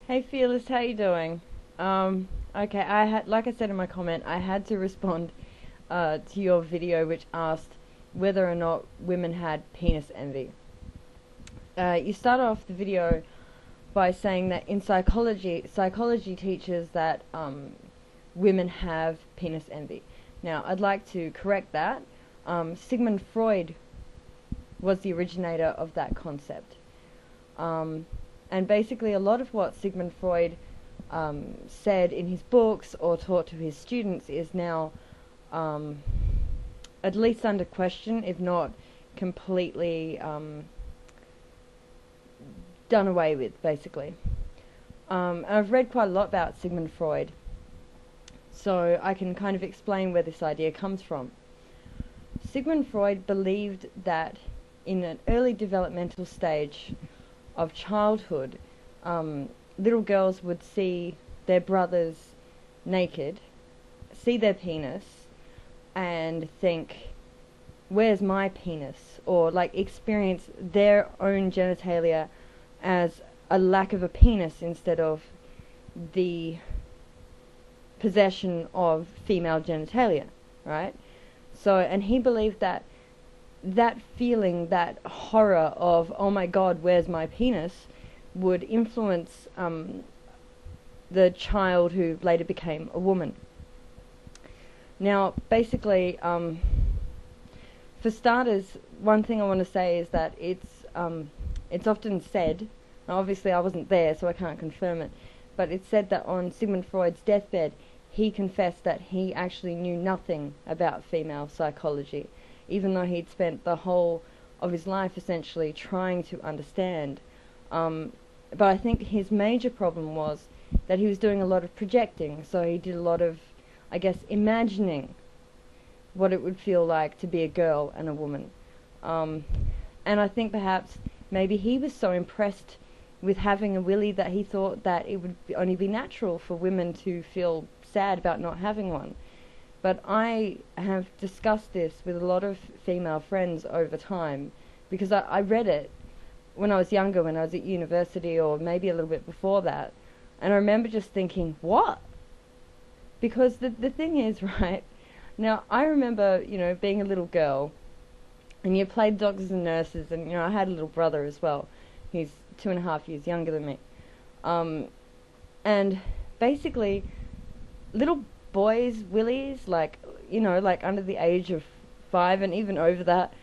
Hey Fearless, how you doing? Okay, like I said in my comment, I had to respond to your video which asked whether or not women had penis envy. You start off the video by saying that in psychology teaches that women have penis envy. Now, I'd like to correct that. Sigmund Freud was the originator of that concept. And basically a lot of what Sigmund Freud said in his books or taught to his students is now at least under question, if not completely done away with, basically. And I've read quite a lot about Sigmund Freud, so I can kind of explain where this idea comes from. Sigmund Freud believed that in an early developmental stage of childhood, little girls would see their brothers naked, see their penis, and think, where's my penis? Or like experience their own genitalia as a lack of a penis instead of the possession of female genitalia, right? So, and he believed that that feeling, that horror of, oh my god, where's my penis, would influence the child who later became a woman. Now, basically, for starters, one thing I want to say is that it's often said, obviously I wasn't there so I can't confirm it, but it's said that on Sigmund Freud's deathbed he confessed that he actually knew nothing about female psychology, even though he'd spent the whole of his life essentially trying to understand. But I think his major problem was that he was doing a lot of projecting, so he did a lot of, I guess, imagining what it would feel like to be a girl and a woman. And I think perhaps maybe he was so impressed with having a willy that he thought that it would only be natural for women to feel sad about not having one. But I have discussed this with a lot of female friends over time, because I read it when I was younger, when I was at university, or maybe a little bit before that, and I remember just thinking, what? Because the thing is, right, now I remember, being a little girl, and you played doctors and nurses, and, I had a little brother as well. He's 2.5 years younger than me. And basically, little boys' willies, like under the age of 5 and even over that,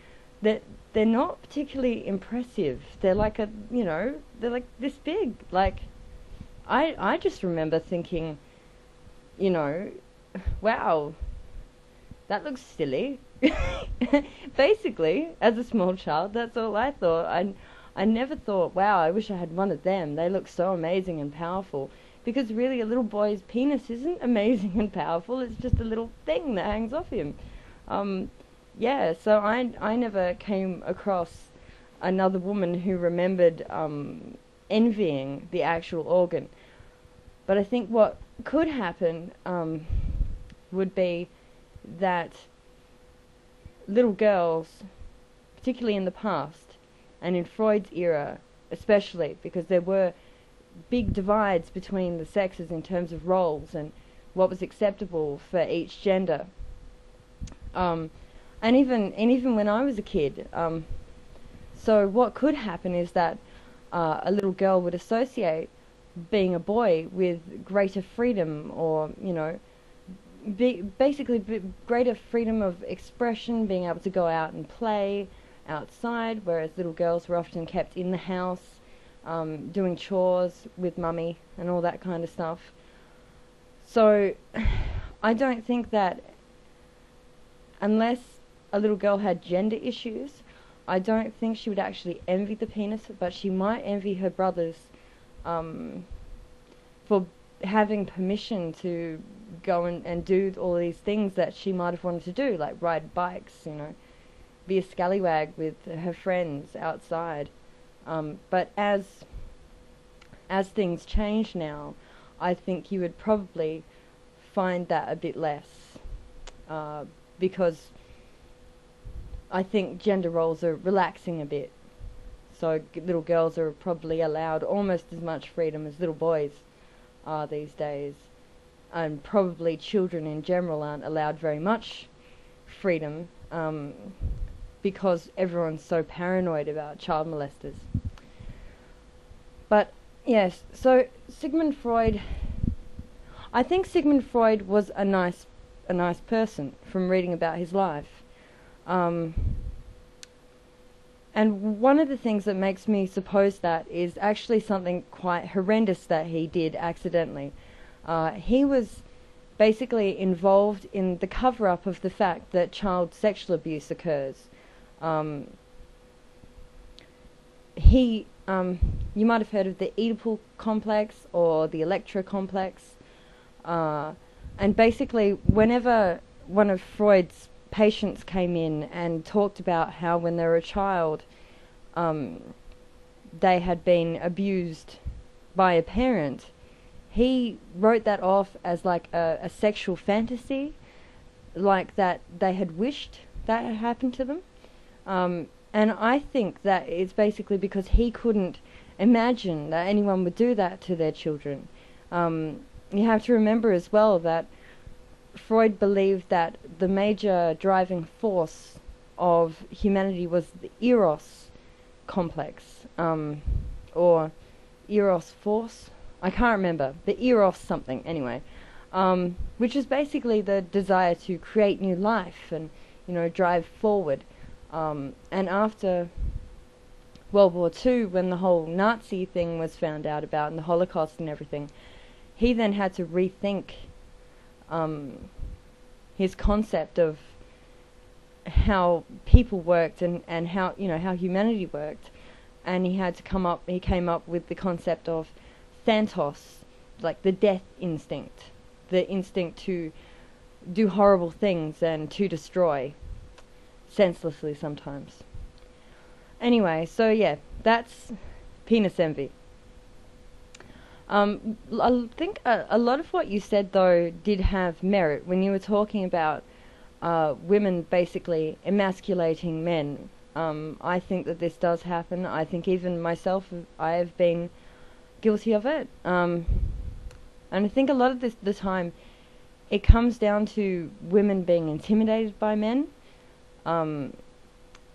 they're not particularly impressive. They're like they're like this big. Like, I just remember thinking, wow, that looks silly. Basically, as a small child, that's all I thought. I never thought, wow, I wish I had one of them. They look so amazing and powerful. Because really, a little boy's penis isn't amazing and powerful. It's just a little thing that hangs off him. Yeah, so I never came across another woman who remembered envying the actual organ. But I think what could happen would be that little girls, particularly in the past, and in Freud's era especially, because there were big divides between the sexes in terms of roles and what was acceptable for each gender. And even when I was a kid, so what could happen is that a little girl would associate being a boy with greater freedom, or basically greater freedom of expression, being able to go out and play outside, whereas little girls were often kept in the house, doing chores with mummy and all that kind of stuff. So I don't think that, unless a little girl had gender issues, I don't think she would actually envy the penis, but she might envy her brothers for having permission to go and do all these things that she might have wanted to do, like ride bikes, be a scallywag with her friends outside. But as things change now, I think you would probably find that a bit less, because I think gender roles are relaxing a bit. so little girls are probably allowed almost as much freedom as little boys are these days, and probably children in general aren't allowed very much freedom, because everyone's so paranoid about child molesters. But yes, so Sigmund Freud, I think Sigmund Freud was a nice person from reading about his life. And one of the things that makes me suppose that is actually something quite horrendous that he did accidentally. He was basically involved in the cover-up of the fact that child sexual abuse occurs. You might have heard of the Oedipal complex or the Electra complex. And basically, whenever one of Freud's patients came in and talked about how when they were a child, they had been abused by a parent, he wrote that off as like a sexual fantasy, like that they had wished that had happened to them. And I think that it's basically because he couldn't imagine that anyone would do that to their children. You have to remember as well that Freud believed that the major driving force of humanity was the Eros complex, or Eros force. I can't remember. The Eros something, anyway. Which is basically the desire to create new life and, drive forward. And after World War II, when the whole Nazi thing was found out about and the Holocaust and everything, he then had to rethink his concept of how people worked and how how humanity worked, and he came up with the concept of Thanatos, like the death instinct, the instinct to do horrible things and to destroy senselessly sometimes. Anyway, so yeah, that's penis envy. I think a lot of what you said, though, did have merit when you were talking about women basically emasculating men. I think that this does happen. I think even myself, I have been guilty of it. And I think a lot of the time, it comes down to women being intimidated by men, and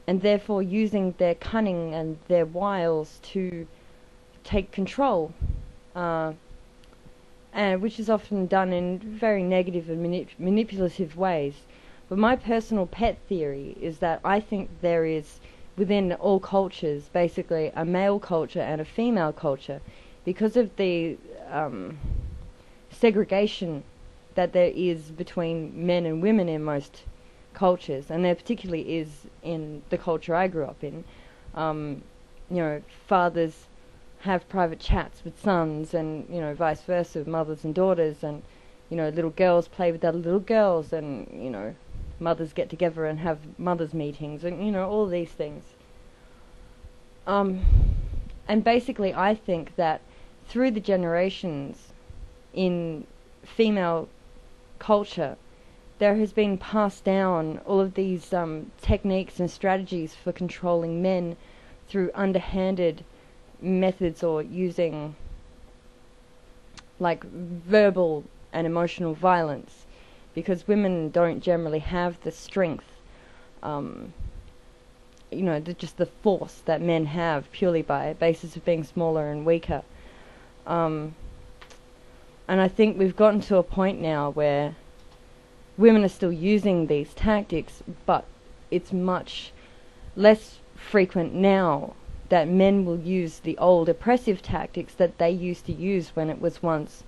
therefore using their cunning and their wiles to take control. And which is often done in very negative and manipulative ways. But my personal pet theory is that I think there is, within all cultures, basically a male culture and a female culture, because of the segregation that there is between men and women in most cultures, and there particularly is in the culture I grew up in. Fathers have private chats with sons, and vice versa, mothers and daughters, and little girls play with other little girls, and mothers get together and have mothers meetings, and all these things. And basically I think that through the generations in female culture, there has been passed down all of these techniques and strategies for controlling men through underhanded methods, or using like verbal and emotional violence, because women don't generally have the strength, just the force that men have purely by basis of being smaller and weaker. And I think we've gotten to a point now where women are still using these tactics, but it's much less frequent now that men will use the old oppressive tactics that they used to use when it was once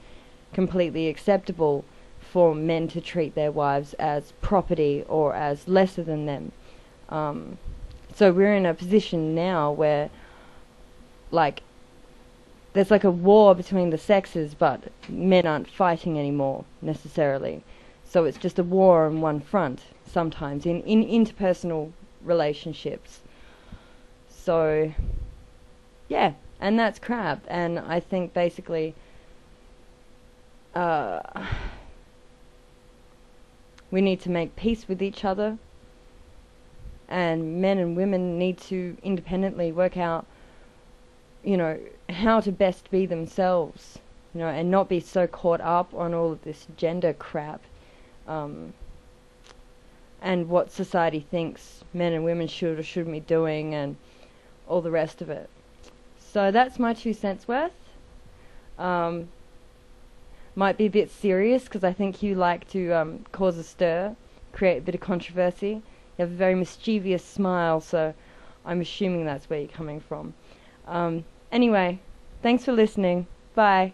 completely acceptable for men to treat their wives as property or as lesser than them. So we're in a position now where, like, there's like a war between the sexes, but men aren't fighting anymore necessarily. So it's just a war on one front sometimes in interpersonal relationships. So, yeah, and that's crap. And I think basically we need to make peace with each other, and men and women need to independently work out you know, how to best be themselves, you know, and not be so caught up on all of this gender crap, and what society thinks men and women should or shouldn't be doing, and all the rest of it. So that's my 2 cents worth. Might be a bit serious because I think you like to cause a stir, create a bit of controversy. You have a very mischievous smile, so I'm assuming that's where you're coming from. Anyway, thanks for listening. Bye.